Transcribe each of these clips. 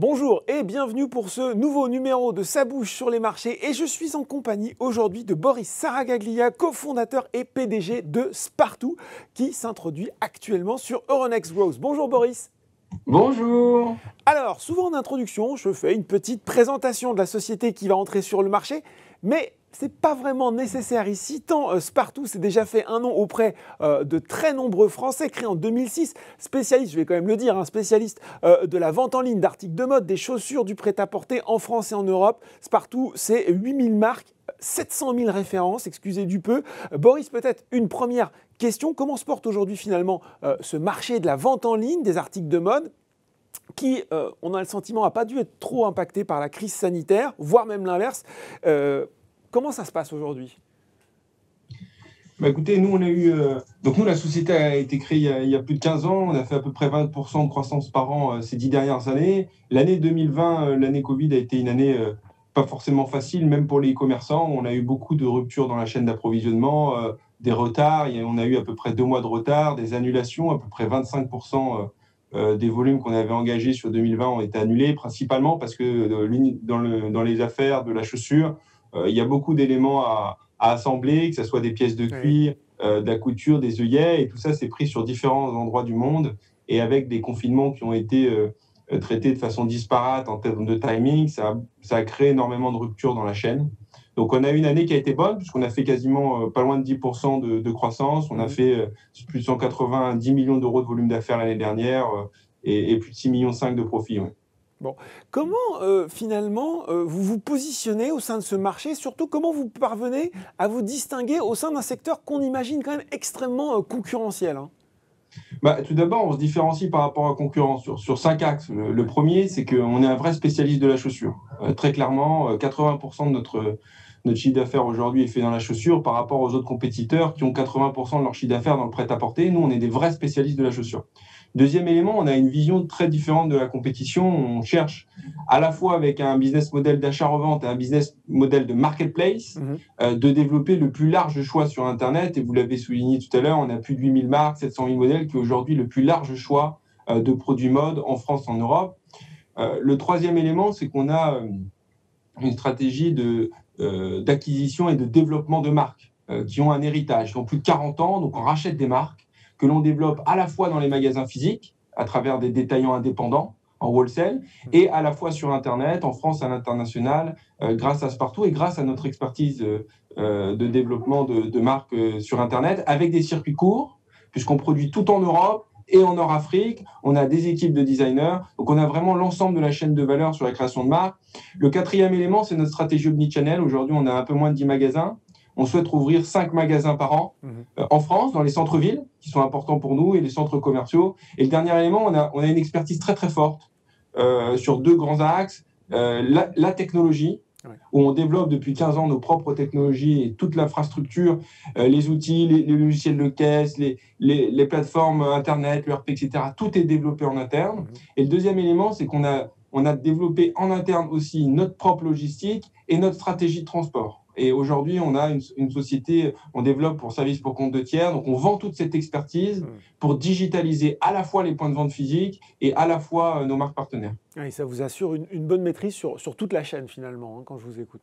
Bonjour et bienvenue pour ce nouveau numéro de Ça bouge sur les marchés et je suis en compagnie aujourd'hui de Boris Saragaglia, cofondateur et PDG de Spartoo qui s'introduit actuellement sur Euronext Growth. Bonjour Boris. Bonjour. Alors, souvent en introduction, je fais une petite présentation de la société qui va entrer sur le marché, mais ce n'est pas vraiment nécessaire ici, tant Spartoo s'est déjà fait un nom auprès de très nombreux Français, créé en 2006, spécialiste, je vais quand même le dire, spécialiste de la vente en ligne d'articles de mode, des chaussures, du prêt-à-porter en France et en Europe. Spartoo, c'est 8000 marques, 700 000 références, excusez du peu. Boris, peut-être une première question. Comment se porte aujourd'hui finalement ce marché de la vente en ligne des articles de mode qui, on a le sentiment, n'a pas dû être trop impacté par la crise sanitaire, voire même l'inverse. Comment ça se passe aujourd'hui ? Écoutez, nous, la société a été créée il y a plus de 15 ans. On a fait à peu près 20% de croissance par an ces 10 dernières années. L'année 2020, l'année Covid, a été une année pas forcément facile, même pour les e-commerçants. On a eu beaucoup de ruptures dans la chaîne d'approvisionnement, des retards. On a eu à peu près 2 mois de retard, des annulations, à peu près 25% des volumes qu'on avait engagés sur 2020 ont été annulés, principalement parce que dans les affaires de la chaussure, il y a beaucoup d'éléments à assembler, que ce soit des pièces de cuir, de la couture, des œillets, et tout ça c'est pris sur différents endroits du monde, et avec des confinements qui ont été traités de façon disparate en termes de timing, ça a créé énormément de ruptures dans la chaîne. Donc on a eu une année qui a été bonne, puisqu'on a fait quasiment pas loin de 10% de croissance, on a fait plus de 190 millions d'euros de volume d'affaires l'année dernière, et plus de 6,5 millions de profits. Ouais. Bon. Comment finalement vous vous positionnez au sein de ce marché, surtout comment vous parvenez à vous distinguer au sein d'un secteur qu'on imagine quand même extrêmement concurrentiel Tout d'abord, on se différencie par rapport à la concurrence sur 5 axes. Le premier, c'est qu'on est un vrai spécialiste de la chaussure. Très clairement, 80% de notre chiffre d'affaires aujourd'hui est fait dans la chaussure par rapport aux autres compétiteurs qui ont 80% de leur chiffre d'affaires dans le prêt-à-porter. Nous, on est des vrais spécialistes de la chaussure. Deuxième élément, on a une vision très différente de la compétition. On cherche à la fois avec un business model d'achat-revente et un business model de marketplace, de développer le plus large choix sur Internet. Et vous l'avez souligné tout à l'heure, on a plus de 8000 marques, 700 000 modèles, qui est aujourd'hui le plus large choix de produits mode en France, en Europe. Le troisième élément, c'est qu'on a une stratégie d'acquisition et de développement de marques qui ont un héritage, qui ont plus de 40 ans. Donc on rachète des marques que l'on développe à la fois dans les magasins physiques, à travers des détaillants indépendants, en wholesale, et à la fois sur Internet, en France, à l'international, grâce à Spartoo et grâce à notre expertise de développement de marques sur Internet, avec des circuits courts, puisqu'on produit tout en Europe et en Nord-Afrique. On a des équipes de designers, donc on a vraiment l'ensemble de la chaîne de valeur sur la création de marques. Le quatrième élément, c'est notre stratégie omnichannel. Aujourd'hui, on a un peu moins de 10 magasins. On souhaite ouvrir 5 magasins par an en France, dans les centres-villes, qui sont importants pour nous, et les centres commerciaux. Et le dernier élément, on a une expertise très très forte sur 2 grands axes. La technologie, où on développe depuis 15 ans nos propres technologies et toute l'infrastructure, les outils, les logiciels de caisse, les plateformes Internet, l'ERP, etc. Tout est développé en interne. Et le deuxième élément, c'est qu'on a développé en interne aussi notre propre logistique et notre stratégie de transport. Et aujourd'hui, on a une société, on développe pour service pour compte de tiers, donc on vend toute cette expertise pour digitaliser à la fois les points de vente physiques et à la fois nos marques partenaires. Et ça vous assure une bonne maîtrise sur toute la chaîne finalement, quand je vous écoute.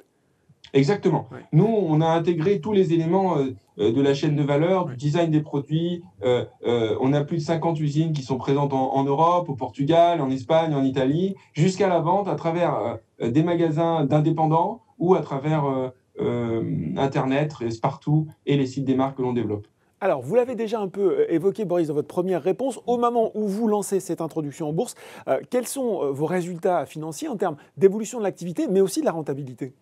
Exactement. Ouais. Nous, on a intégré tous les éléments de la chaîne de valeur, du design des produits. On a plus de 50 usines qui sont présentes en Europe, au Portugal, en Espagne, en Italie, jusqu'à la vente à travers des magasins d'indépendants ou à travers Internet, Spartoo et les sites des marques que l'on développe. Alors, vous l'avez déjà un peu évoqué, Boris, dans votre première réponse. Au moment où vous lancez cette introduction en bourse, quels sont vos résultats financiers en termes d'évolution de l'activité, mais aussi de la rentabilité ?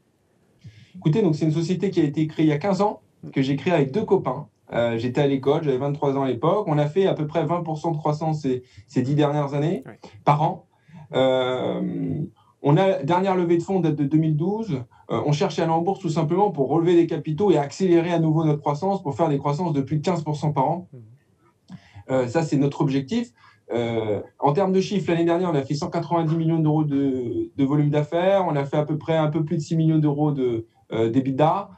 Écoutez, donc c'est une société qui a été créée il y a 15 ans, que j'ai créée avec 2 copains. J'étais à l'école, j'avais 23 ans à l'époque. On a fait à peu près 20% de croissance ces 10 dernières années par an. Dernière levée de fonds date de 2012. On cherche à aller en bourse tout simplement pour relever des capitaux et accélérer à nouveau notre croissance, pour faire des croissances de plus de 15% par an. Ça, c'est notre objectif. En termes de chiffres, l'année dernière, on a fait 190 millions d'euros de volume d'affaires. On a fait à peu près un peu plus de 6 millions d'euros d'EBITDA.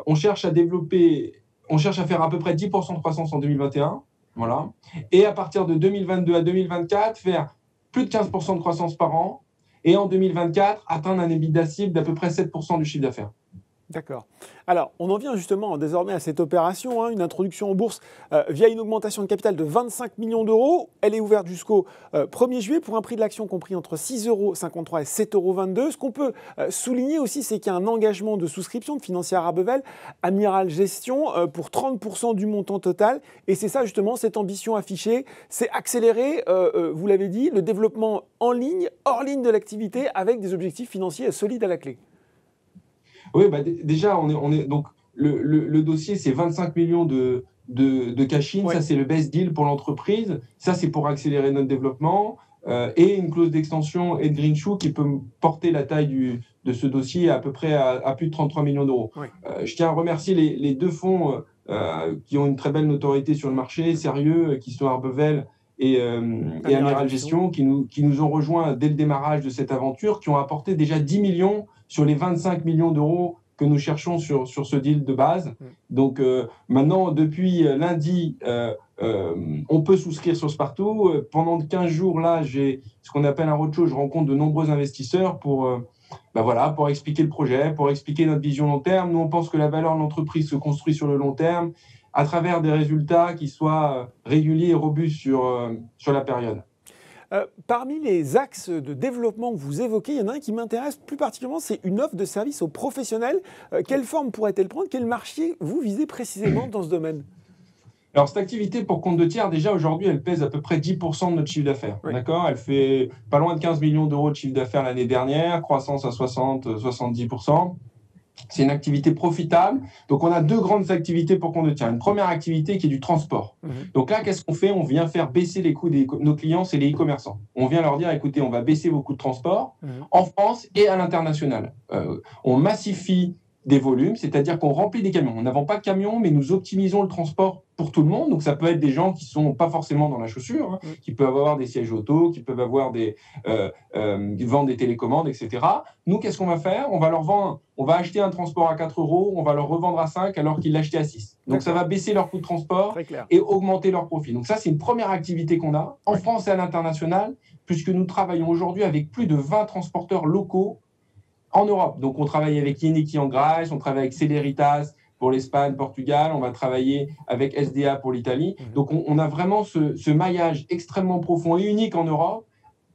On cherche à faire à peu près 10% de croissance en 2021. Voilà. Et à partir de 2022 à 2024, faire plus de 15% de croissance par an et en 2024, atteindre un EBITDA cible d'à peu près 7% du chiffre d'affaires. D'accord. Alors, on en vient justement désormais à cette opération, une introduction en bourse via une augmentation de capital de 25 millions d'euros. Elle est ouverte jusqu'au 1er juillet pour un prix de l'action compris entre 6,53 € et 7,22 €. Ce qu'on peut souligner aussi, c'est qu'il y a un engagement de souscription de Financière Arbevel, Amiral Gestion, pour 30% du montant total. Et c'est ça justement, cette ambition affichée, c'est accélérer, vous l'avez dit, le développement en ligne, hors ligne de l'activité, avec des objectifs financiers solides à la clé. Oui, déjà, donc, le dossier, c'est 25 millions de cash-in. Ouais. Ça, c'est le best deal pour l'entreprise. Ça, c'est pour accélérer notre développement. Et une clause d'extension et de greenshoe qui peut porter la taille de ce dossier à peu près à plus de 33 millions d'euros. Ouais. Je tiens à remercier les deux fonds qui ont une très belle notoriété sur le marché, sérieux, qui sont Arbevel et Amiral Gestion, qui nous ont rejoints dès le démarrage de cette aventure, qui ont apporté déjà 10 millions sur les 25 millions d'euros que nous cherchons sur ce deal de base. Donc maintenant, depuis lundi, on peut souscrire sur Spartoo. Pendant 15 jours, là, j'ai ce qu'on appelle un roadshow. Je rencontre de nombreux investisseurs pour expliquer le projet, pour expliquer notre vision long terme. Nous, on pense que la valeur de l'entreprise se construit sur le long terme à travers des résultats qui soient réguliers et robustes sur la période. Parmi les axes de développement que vous évoquez, il y en a un qui m'intéresse plus particulièrement, c'est une offre de service aux professionnels. Quelle forme pourrait-elle prendre? Quel marché vous visez précisément dans ce domaine? Alors, cette activité pour compte de tiers, déjà aujourd'hui, elle pèse à peu près 10% de notre chiffre d'affaires. Oui. D'accord? Elle fait pas loin de 15 millions d'euros de chiffre d'affaires l'année dernière, croissance à 60-70%. C'est une activité profitable. Donc, on a deux grandes activités pour compte de tiers. Une première activité qui est du transport. Donc là, qu'est-ce qu'on fait? On vient faire baisser les coûts de nos clients, c'est les e-commerçants. On vient leur dire, écoutez, on va baisser vos coûts de transport en France et à l'international. On massifie des volumes, c'est-à-dire qu'on remplit des camions. Nous n'avons pas de camions, mais nous optimisons le transport pour tout le monde. Donc, ça peut être des gens qui ne sont pas forcément dans la chaussure, qui peuvent avoir des sièges auto, qui peuvent avoir vendre des télécommandes, etc. Nous, qu'est-ce qu'on va faire? On va leur vendre, on va acheter un transport à 4 €, on va leur revendre à 5 alors qu'ils l'achetaient à 6. Donc, ça va baisser leur coût de transport et augmenter leur profit. Donc, ça, c'est une première activité qu'on a en France et à l'international, puisque nous travaillons aujourd'hui avec plus de 20 transporteurs locaux en Europe. Donc, on travaille avec Yeniki en Grèce, on travaille avec Celeritas pour l'Espagne, Portugal, on va travailler avec SDA pour l'Italie. Donc, on a vraiment ce maillage extrêmement profond et unique en Europe,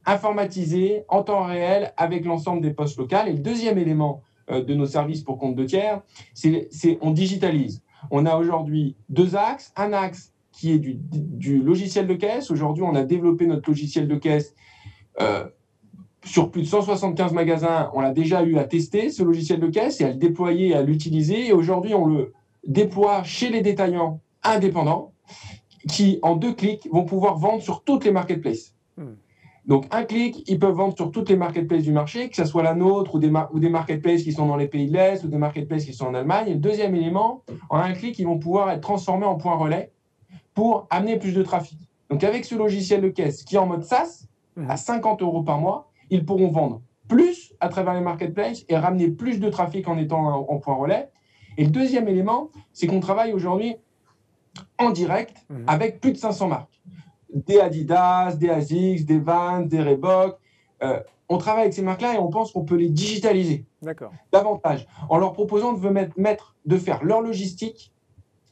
informatisé, en temps réel, avec l'ensemble des postes locales. Et le deuxième élément de nos services pour compte de tiers, c'est on digitalise. On a aujourd'hui deux axes. Un axe qui est du logiciel de caisse. Aujourd'hui, on a développé notre logiciel de caisse sur plus de 175 magasins, on l'a déjà eu à tester, ce logiciel de caisse, et à le déployer et à l'utiliser. Et aujourd'hui, on le déploie chez les détaillants indépendants qui, en 2 clics, vont pouvoir vendre sur toutes les marketplaces. Donc, un clic, ils peuvent vendre sur toutes les marketplaces du marché, que ce soit la nôtre ou des marketplaces qui sont dans les pays de l'Est ou des marketplaces qui sont en Allemagne. Et le deuxième élément, en un clic, ils vont pouvoir être transformés en points relais pour amener plus de trafic. Donc, avec ce logiciel de caisse qui est en mode SaaS, à 50 € par mois, ils pourront vendre plus à travers les marketplaces et ramener plus de trafic en étant en point relais. Et le deuxième élément, c'est qu'on travaille aujourd'hui en direct avec plus de 500 marques. Des Adidas, des Asics, des Vans, des Reebok. On travaille avec ces marques-là et on pense qu'on peut les digitaliser davantage en leur proposant de faire leur logistique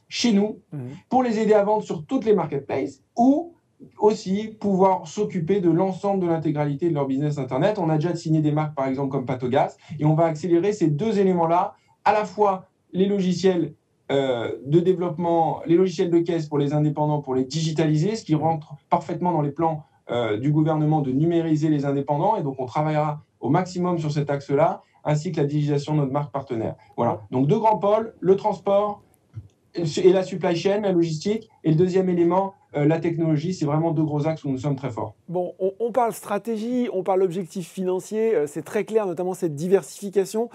chez nous pour les aider à vendre sur toutes les marketplaces ou aussi pouvoir s'occuper de l'ensemble de l'intégralité de leur business Internet. On a déjà signé des marques, par exemple, comme Patogas, et on va accélérer ces deux éléments-là, à la fois les logiciels de développement, les logiciels de caisse pour les indépendants, pour les digitaliser, ce qui rentre parfaitement dans les plans du gouvernement de numériser les indépendants, et donc on travaillera au maximum sur cet axe-là, ainsi que la digitalisation de notre marque partenaire. Voilà, donc deux grands pôles, le transport et la supply chain, la logistique, et le deuxième élément, la technologie. C'est vraiment deux gros axes où nous sommes très forts. Bon, on parle stratégie, on parle objectif financier, c'est très clair, notamment cette diversification.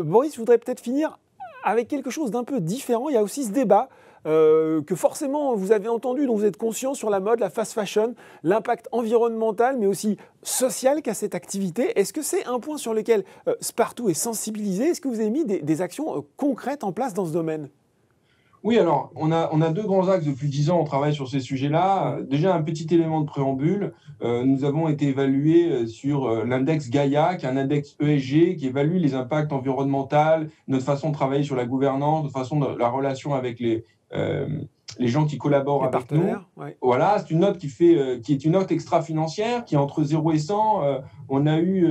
Boris, je voudrais peut-être finir avec quelque chose d'un peu différent. Il y a aussi ce débat que forcément vous avez entendu, dont vous êtes conscient sur la mode, la fast fashion, l'impact environnemental, mais aussi social qu'a cette activité. Est-ce que c'est un point sur lequel Spartoo est sensibilisé? Est-ce que vous avez mis des actions concrètes en place dans ce domaine? Oui, alors, on a deux grands axes. Depuis 10 ans, on travaille sur ces sujets-là. Déjà, un petit élément de préambule. Nous avons été évalués sur l'index Gaia, qui est un index ESG, qui évalue les impacts environnementaux, notre façon de travailler sur la gouvernance, notre façon de la relation avec les gens qui collaborent Les avec nous. partenaires, ouais. Voilà, c'est une note qui est une note extra-financière, qui est entre 0 et 100. On a eu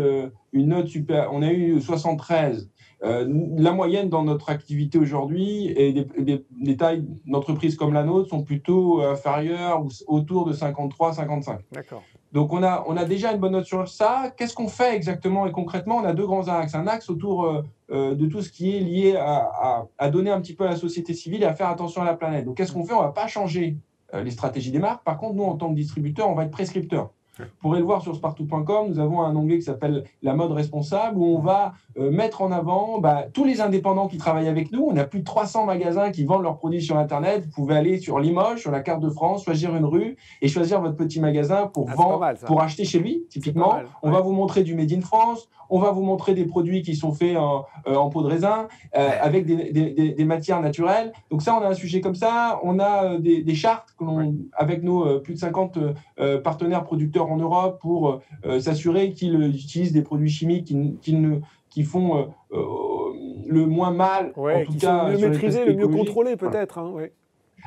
une note super, on a eu 73. La moyenne dans notre activité aujourd'hui et des tailles d'entreprises comme la nôtre sont plutôt inférieures ou autour de 53, 55. D'accord. Donc, on a déjà une bonne note sur ça. Qu'est-ce qu'on fait exactement et concrètement? On a deux grands axes. Un axe autour de tout ce qui est lié à donner un petit peu à la société civile et à faire attention à la planète. Donc, qu'est-ce qu'on fait? On ne va pas changer les stratégies des marques. Par contre, nous, en tant que distributeurs, on va être prescripteurs. Vous pourrez le voir sur spartou.com, nous avons un onglet qui s'appelle la mode responsable où on va mettre en avant tous les indépendants qui travaillent avec nous. On a plus de 300 magasins qui vendent leurs produits sur Internet. Vous pouvez aller sur Limoges, sur la carte de France, choisir une rue et choisir votre petit magasin pour vendre, pour acheter chez lui. Typiquement, on va vous montrer du Made in France, on va vous montrer des produits qui sont faits en peau de raisin avec des matières naturelles. Donc ça, on a un sujet comme ça. On a des chartes avec nos plus de 50 partenaires producteurs en Europe pour s'assurer qu'ils utilisent des produits chimiques qui font le moins mal, en tout cas, le mieux maîtrisé, le mieux contrôlé peut-être. Hein, ouais.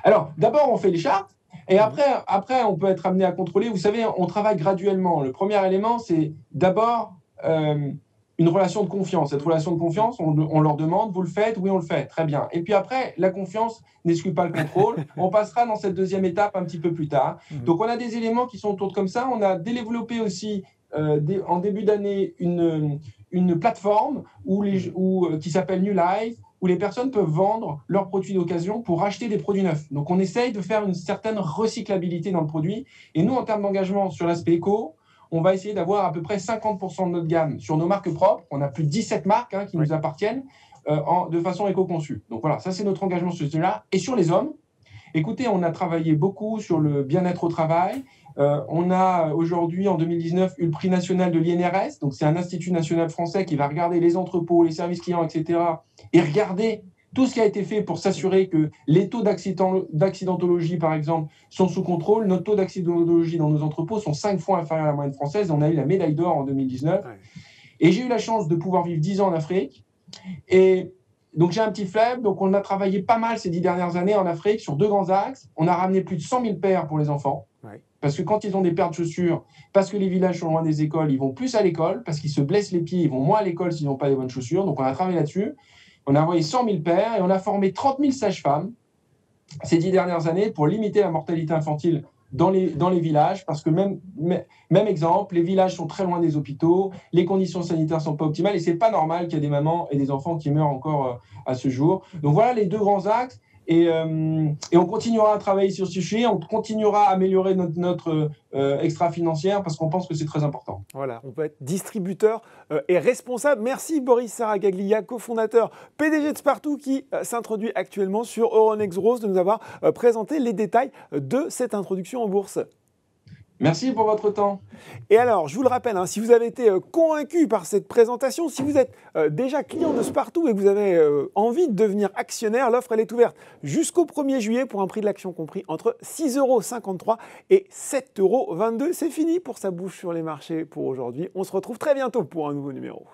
Alors, d'abord, on fait les chartes. Et après, on peut être amené à contrôler. Vous savez, on travaille graduellement. Le premier élément, c'est d'abord une relation de confiance. Cette relation de confiance, on leur demande, vous le faites? Oui, on le fait. Très bien. Et puis après, la confiance n'exclut pas le contrôle. On passera dans cette deuxième étape un petit peu plus tard. Donc, on a des éléments qui sont autour comme ça. On a développé aussi, en début d'année, une plateforme qui s'appelle New Life, où les personnes peuvent vendre leurs produits d'occasion pour acheter des produits neufs. Donc, on essaye de faire une certaine recyclabilité dans le produit. Et nous, en termes d'engagement sur l'aspect éco, on va essayer d'avoir à peu près 50% de notre gamme sur nos marques propres. On a plus de 17 marques qui nous appartiennent de façon éco-conçue. Donc voilà, ça c'est notre engagement sur celui-là. Et sur les hommes, écoutez, on a travaillé beaucoup sur le bien-être au travail. On a aujourd'hui, en 2019, eu le prix national de l'INRS. Donc c'est un institut national français qui va regarder les entrepôts, les services clients, etc. et regarder tout ce qui a été fait pour s'assurer que les taux d'accidentologie, par exemple, sont sous contrôle. Notre taux d'accidentologie dans nos entrepôts sont 5 fois inférieurs à la moyenne française. On a eu la médaille d'or en 2019. Ouais. Et j'ai eu la chance de pouvoir vivre 10 ans en Afrique. Et donc, j'ai un petit flemme. Donc, on a travaillé pas mal ces 10 dernières années en Afrique sur deux grands axes. On a ramené plus de 100 000 paires pour les enfants. Ouais. Parce que quand ils ont des paires de chaussures, parce que les villages sont loin des écoles, ils vont plus à l'école. Parce qu'ils se blessent les pieds, ils vont moins à l'école s'ils n'ont pas les bonnes chaussures. Donc, on a travaillé là-dessus. On a envoyé 100 000 paires et on a formé 30 000 sages-femmes ces 10 dernières années pour limiter la mortalité infantile dans les villages, parce que même exemple, les villages sont très loin des hôpitaux, les conditions sanitaires ne sont pas optimales et ce n'est pas normal qu'il y ait des mamans et des enfants qui meurent encore à ce jour. Donc voilà les deux grands axes. Et on continuera à travailler sur ce sujet, on continuera à améliorer notre extra-financière parce qu'on pense que c'est très important. Voilà, on peut être distributeur et responsable. Merci Boris Saragaglia, cofondateur PDG de Spartou qui s'introduit actuellement sur Euronext Growth de nous avoir présenté les détails de cette introduction en bourse. Merci pour votre temps. Et alors, je vous le rappelle, si vous avez été convaincu par cette présentation, si vous êtes déjà client de Spartou et que vous avez envie de devenir actionnaire, l'offre elle est ouverte jusqu'au 1er juillet pour un prix de l'action compris entre 6,53 € et 7,22 €. C'est fini pour sa bouche sur les marchés pour aujourd'hui. On se retrouve très bientôt pour un nouveau numéro.